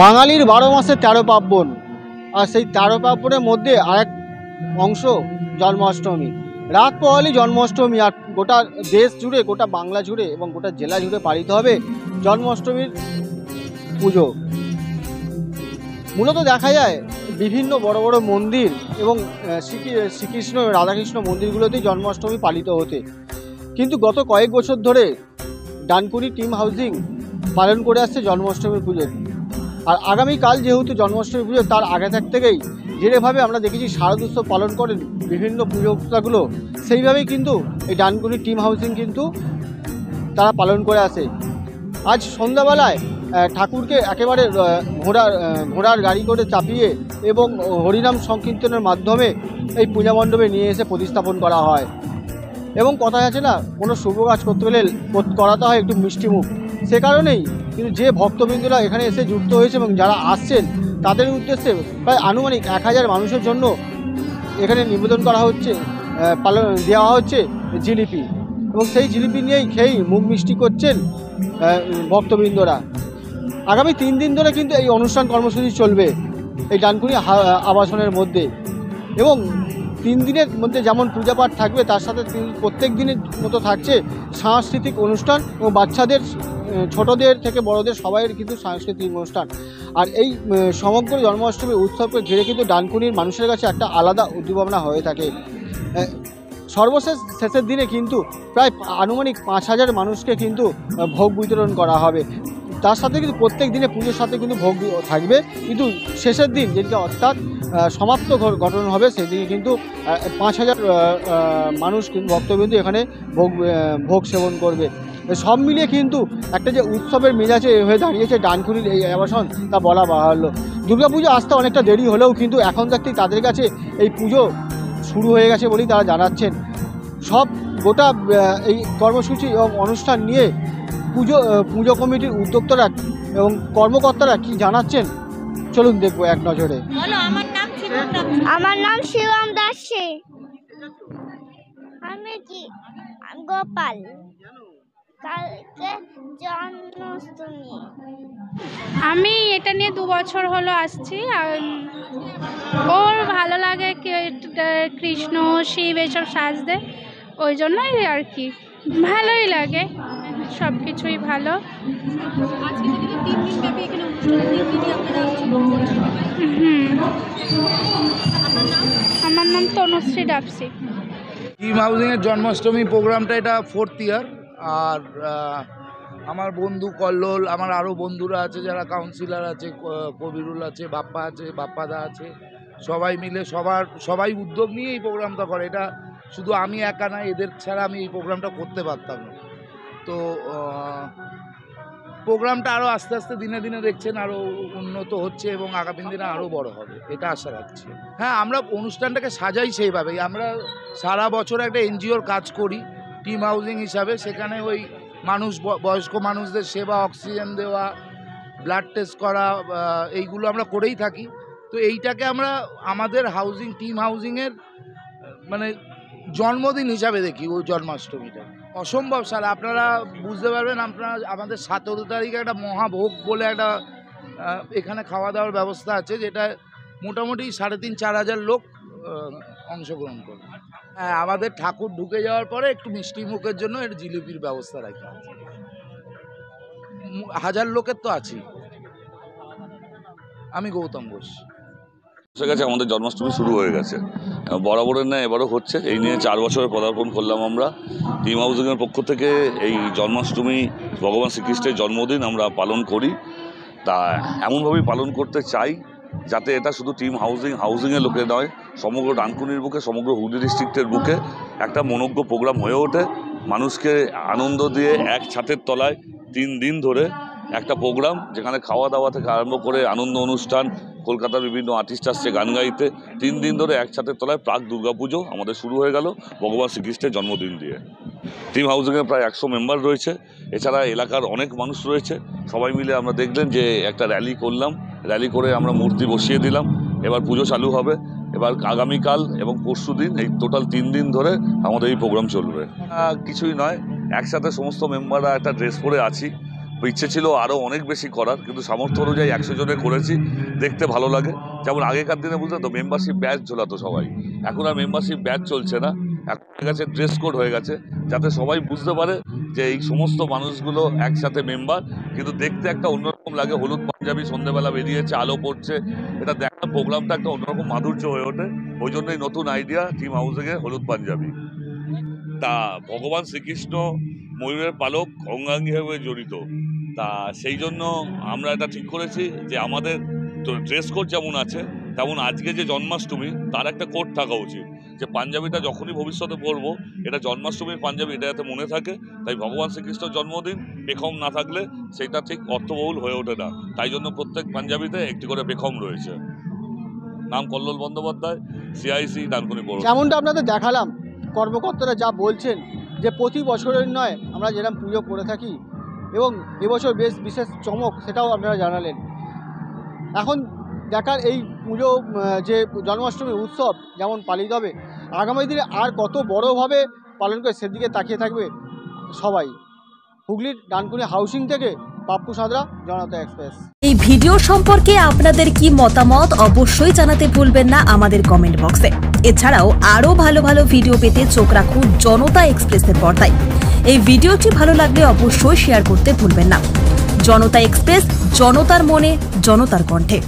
বাঙালির 12 মাসে 13 পার্বণ, আর সেই 13 পার্বণের মধ্যে আরেক অংশ জন্মাষ্টমী। রাত পোহালেই জন্মাষ্টমী, আর গোটা দেশ জুড়ে, গোটা বাংলা জুড়ে এবং গোটা জেলা জুড়ে পালিত হবে জন্মাষ্টমীর পুজো। মূলত দেখা যায় বিভিন্ন বড় বড় মন্দির এবং শ্রীকৃষ্ণ রাধাকৃষ্ণ মন্দিরগুলোতেই জন্মাষ্টমী পালিত হতে, কিন্তু গত কয়েক বছর ধরে ডানকুনি টিম হাউজিং পালন করে আসছে জন্মাষ্টমী পুজো। আর আগামীকাল যেহেতু জন্মাষ্টমী পুজো, তার আগে থেকেই যেভাবে আমরা দেখেছি শারদোৎসব পালন করেন বিভিন্ন পুজোগুলো, সেইভাবেই কিন্তু এই ডানকুনি টিম হাউজিং কিন্তু তারা পালন করে আসে। আজ সন্ধ্যাবেলায় ঠাকুরকে একেবারে ঘোড়ার গাড়ি করে চাপিয়ে এবং হরিনাম সংকীর্তনের মাধ্যমে এই পূজা মণ্ডপে নিয়ে এসে প্রতিস্থাপন করা হয়। এবং কথা আছে না, কোনো শুভ কাজ করতে গেলে করাতে হয় একটু মিষ্টিমুখ। সে কারণেই কিন্তু যে ভক্তবৃন্দরা এখানে এসে যুক্ত হয়েছে এবং যারা আসছেন তাদের উদ্দেশ্যে প্রায় আনুমানিক 1000 মানুষের জন্য এখানে নিবেদন করা হচ্ছে, দেওয়া হচ্ছে জিলিপি, এবং সেই জিলিপি নিয়েই খেয়েই মুখ মিষ্টি করছেন ভক্তবৃন্দরা। আগামী 3 দিন ধরে কিন্তু এই অনুষ্ঠান কর্মসূচি চলবে এই ডানকুনি আবাসনের মধ্যে, এবং 3 দিনের মধ্যে যেমন পূজাপাঠ থাকবে, তার সাথে প্রত্যেক দিনের মতো থাকছে সাংস্কৃতিক অনুষ্ঠান এবং বাচ্চাদের, ছোটদের থেকে বড়দের সবাইয়ের কিন্তু সাংস্কৃতিক অনুষ্ঠান। আর এই সমগ্র জন্মাষ্টমী উৎসবকে ঘিরে কিন্তু ডানকুনির মানুষের কাছে একটা আলাদা উদ্দীপনা হয়ে থাকে। শেষের দিনে কিন্তু প্রায় আনুমানিক 5000 মানুষকে কিন্তু ভোগ বিতরণ করা হবে। তার সাথে কিন্তু প্রত্যেক দিনে পুজোর সাথে কিন্তু ভোগ থাকবে, কিন্তু শেষের দিন যেদিকে অর্থাৎ সমাপ্ত ঘটন হবে, সেদিকে কিন্তু 5000 মানুষ কিন্তু ভক্তবৃন্দ এখানে ভোগ সেবন করবে। সব মিলিয়ে কিন্তু একটা যে উৎসবের মেজাজে হয়ে দাঁড়িয়েছে ডানকুনির এই আবাসন, তা বলা বাহুল্য। দুর্গাপুজো আসতে অনেকটা দেরি হলেও কিন্তু এখন থাকতেই তাদের কাছে এই পুজো শুরু হয়ে গেছে বলেই তারা জানাচ্ছেন। সব গোটা এই কর্মসূচি এবং অনুষ্ঠান নিয়ে পুজো কমিটির উদ্যোক্তারা এবং কর্মকর্তারা কি জানাচ্ছেন, চলুন দেখবো এক নজরে। আমার নাম শিবম দাস। আমি কি গোপাল, কালকে জন্মাষ্টমী। আমি এটা নিয়ে 2 বছর হলো আসছি, আর ওর ভালো লাগে কৃষ্ণ শিব এসব সাজতে, ওই জন্যই আর কি ভালোই লাগে, সব কিছুই ভালো। আমার নাম তনুশ্রী ডাবসি। টিম হাউজিংয়ের জন্মাষ্টমী প্রোগ্রামটা এটা 4th ইয়ার। আর আমার বন্ধু কল্লোল, আমার আরও বন্ধুরা আছে যারা কাউন্সিলর আছে, কবিরুল আছে, বাপ্পা আছে, বাপ্পাদা আছে, সবাই মিলে সবাই উদ্যোগ নিয়ে এই প্রোগ্রামটা করে। এটা শুধু আমি একা না, এদের ছাড়া আমি এই প্রোগ্রামটা করতে পারতাম না। তো প্রোগ্রামটা আরও আস্তে আস্তে দিনে দিনে দেখছেন আরও উন্নত হচ্ছে এবং আগামী দিনে আরও বড় হবে, এটা আশা রাখছি। হ্যাঁ, আমরা অনুষ্ঠানটাকে সাজাই সেইভাবেই। আমরা সারা বছর একটা এনজিওর কাজ করি টিম হাউজিং হিসাবে। সেখানে ওই বয়স্ক মানুষদের সেবা, অক্সিজেন দেওয়া, ব্লাড টেস্ট করা, এইগুলো আমরা করেই থাকি। তো এইটাকে আমরা আমাদের টিম হাউজিংয়ের মানে জন্মদিন হিসাবে দেখি ওই জন্মাষ্টমীটা। অসম্ভব সাল আপনারা বুঝতে পারবেন। আপনারা আমাদের 17 তারিখে একটা মহাভোগ বলে একটা এখানে খাওয়া দাওয়ার ব্যবস্থা আছে, যেটা মোটামুটি 3500-4000 লোক অংশগ্রহণ করবে। হ্যাঁ, আমাদের ঠাকুর ঢুকে যাওয়ার পরে একটু মিষ্টি মুখের জন্য এর জিলিপির ব্যবস্থা রাখা আছে। 1000 লোকের তো আছেই। আমি গৌতম ঘোষ। গেছে আমাদের জন্মাষ্টমী শুরু হয়ে গেছে, বরাবরের ন্যায় এবারও হচ্ছে। এই নিয়ে 4 বছরের পদার্পণ করলাম আমরা। টিম হাউজিংয়ের পক্ষ থেকে এই জন্মাষ্টমী ভগবান শ্রীকৃষ্ণের জন্মদিন আমরা পালন করি। তা এমনভাবেই পালন করতে চাই যাতে এটা শুধু টিম হাউজিংয়ের লোকে নয়, সমগ্র ডানকুনির বুকে, সমগ্র হুগলি ডিস্ট্রিক্টের বুকে একটা মনোজ্ঞ প্রোগ্রাম হয়ে ওঠে। মানুষকে আনন্দ দিয়ে এক ছাদের তলায় 3 দিন ধরে একটা প্রোগ্রাম, যেখানে খাওয়া দাওয়া থেকে আরম্ভ করে আনন্দ অনুষ্ঠান, কলকাতার বিভিন্ন আর্টিস্ট আসছে গান গাইতে। 3 দিন ধরে এক ছাদের তলায় প্রাক দুর্গাপুজো আমাদের শুরু হয়ে গেল ভগবান শ্রীকৃষ্ণের জন্মদিন দিয়ে। টিম হাউজিংয়ে প্রায় 100 মেম্বার রয়েছে, এছাড়া এলাকার অনেক মানুষ রয়েছে। সবাই মিলে আমরা দেখলেন যে একটা র্যালি করলাম, র্যালি করে আমরা মূর্তি বসিয়ে দিলাম। এবার পুজো চালু হবে। এবার আগামীকাল এবং পরশু দিন, এই টোটাল 3 দিন ধরে আমাদের এই প্রোগ্রাম চলবে। কিছুই নয়, একসাথে সমস্ত মেম্বাররা একটা ড্রেস পরে আছি, ইচ্ছে ছিল আরও অনেক বেশি করার, কিন্তু সামর্থ্য অনুযায়ী 100 জনে করেছি, দেখতে ভালো লাগে। যেমন আগেকার দিনে বুঝলে তো মেম্বারশিপ ব্যাচ ঝোলাতো সবাই, এখন আর মেম্বারশিপ ব্যাচ চলছে না, এখন হয়ে গেছে ড্রেস কোড হয়ে গেছে, যাতে সবাই বুঝতে পারে যে এই সমস্ত মানুষগুলো একসাথে মেম্বার, কিন্তু দেখতে একটা অন্যরকম লাগে। হলুদ পাঞ্জাবি সন্ধ্যেবেলা বেরিয়েছে, আলো পড়ছে, এটা দেখার প্রোগ্রামটা একটা অন্যরকম মাধুর্য হয়ে ওঠে। ওই জন্যই নতুন আইডিয়া টিম হাউসিংয়ে হলুদ পাঞ্জাবি। তা ভগবান শ্রীকৃষ্ণ ময়ূরের পালক অঙ্গাঙ্গিভাবে জড়িত, তা সেই জন্য আমরা এটা ঠিক করেছি যে আমাদের ড্রেস কোড যেমন আছে তেমন আজকে যে জন্মাষ্টমী তার একটা কোড থাকা উচিত, যে পাঞ্জাবিটা যখনই ভবিষ্যতে পরবো এটা জন্মাষ্টমীর পাঞ্জাবি, এটা যাতে মনে থাকে। তাই ভগবান শ্রীকৃষ্ণের জন্মদিন বেখম না থাকলে সেটা ঠিক অর্থবহুল হয়ে ওঠে না, তাই জন্য প্রত্যেক পাঞ্জাবিতে একটি করে বেখম রয়েছে। নাম কল্লোল বন্দ্যোপাধ্যায়, সিআইসি ডানকুনি পৌর। যেমনটা আপনাদের দেখালাম, কর্মকর্তারা যা বলছেন যে প্রতি বছরের নয় আমরা যেরকম পুজো করে থাকি, এবং এবছর বেশ বিশেষ চমক সেটাও আপনারা জানালেন। এখন দেখার এই পুজো যে জন্মাষ্টমী উৎসব যেমন পালিত হবে, আগামী দিনে আর কত বড়োভাবে পালন করে সেদিকে তাকিয়ে থাকবে সবাই। হুগলির ডানকুনি হাউসিং থেকে পাপ্পু সাঁতরা, জনতা এক্সপ্রেস। এই ভিডিও সম্পর্কে আপনাদের কি মতামত অবশ্যই জানাতে ভুলবেন না আমাদের কমেন্ট বক্সে। এছাড়াও আরো ভালো ভালো ভিডিও পেতে চোখ রাখুন জনতা এক্সপ্রেসের পর্দায়। এই ভিডিওটি ভালো লাগলে অবশ্যই শেয়ার করতে ভুলবেন না। জনতা এক্সপ্রেস, জনতার মনে, জনতার কণ্ঠে।